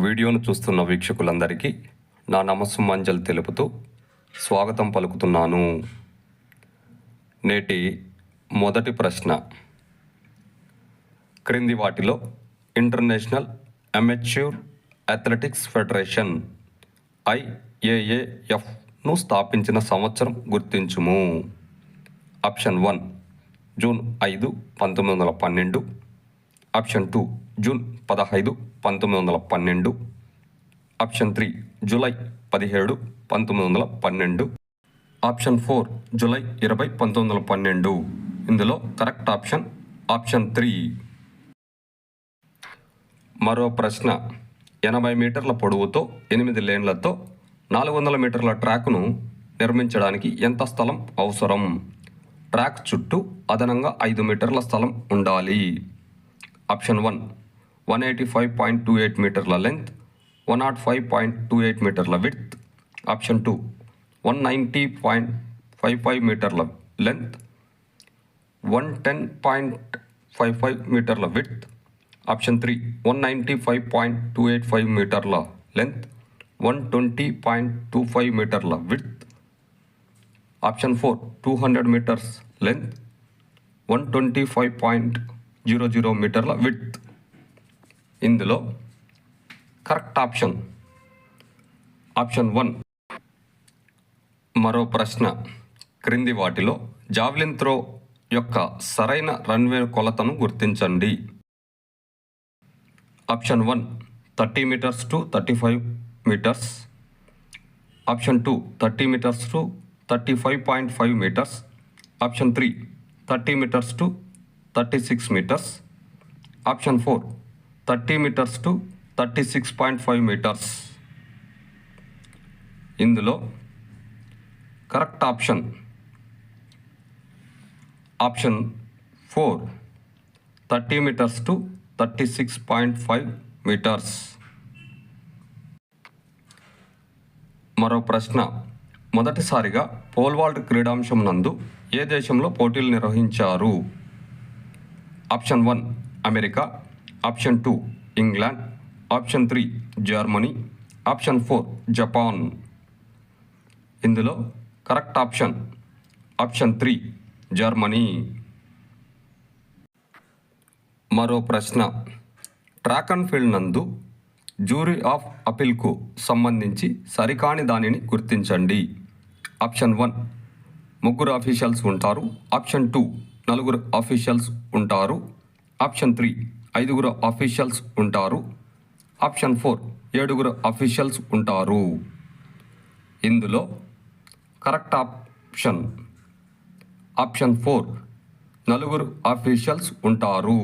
వీడియోను చూస్తున్న వీక్షకులందరికీ నా నమస్సుమాంజలి తెలుపుతూ స్వాగతం పలుకుతున్నాను. నేటి మొదటి ప్రశ్న, క్రింది వాటిలో ఇంటర్నేషనల్ అమెచ్యూర్ అథ్లెటిక్స్ ఫెడరేషన్ IAAFను స్థాపించిన సంవత్సరం గుర్తించుము. Option 1 June 5, 1912. Option 2 June 15, 1912. Option 3 July 17, 1912. Option 4 July 20, 1912. ఇందులో కరెక్ట్ ఆప్షన్ 3. మరో ప్రశ్న, 80 మీటర్ల పొడవుతో 8 లేన్లతో 400 మీటర్ల ట్రాక్ను నిర్మించడానికి ఎంత స్థలం అవసరం? ట్రాక్ చుట్టూ అదనంగా 5 మీటర్ల స్థలం ఉండాలి. ఆప్షన్ 1 185.28 మీటర్ల లెంత్, 105.28 మీటర్ల విడ్త్. ఆప్షన్ 2 190.55 మీటర్ల లెంత్, 110.55 మీటర్ల విడ్త్. ఆప్షన్ 3 195.285 మీటర్ల లెంత్, 120.25 మీటర్ల విడ్త్. ఆప్షన్ 4 200 మీటర్స్ లెంత్, 125.00 మీటర్ల విడ్త్. ఇందులో కరెక్ట్ ఆప్షన్ 1. మరో ప్రశ్న, క్రింది వాటిలో జావ్లిన్ త్రో యొక్క సరైన రన్వే కొలతను గుర్తించండి. Option 1 30 metres to 35 metres. Option 2 30 metres to 35.5 metres. Option 3 30 metres to 36 metres. Option 4 30 metres to 36.5 metres. ఇందులో correct option 4 30 metres to 36.5 metres. మరో ప్రశ్న, మొదటిసారిగా పోల్ వాల్ట్ క్రీడాంశం నందు ఏ దేశంలో పోటీలు నిర్వహించారు? Option 1 America. Option 2 England. Option 3 Germany. Option 4 Japan. ఇందులో correct option 3 Germany. మరో ప్రశ్న, ట్రాక్ అండ్ ఫీల్డ్ నందు జ్యూరీ ఆఫ్ అపీల్కు సంబంధించి సరికాని దానిని గుర్తించండి. ఆప్షన్ 1 3 అఫీషియల్స్ ఉంటారు. ఆప్షన్ 2 4 అఫీషియల్స్ ఉంటారు. ఆప్షన్ 3 5 అఫీషియల్స్ ఉంటారు. ఆప్షన్ 4 7 అఫీషియల్స్ ఉంటారు. ఇందులో కరెక్ట్ ఆప్షన్ 4 4 అఫీషియల్స్ ఉంటారు.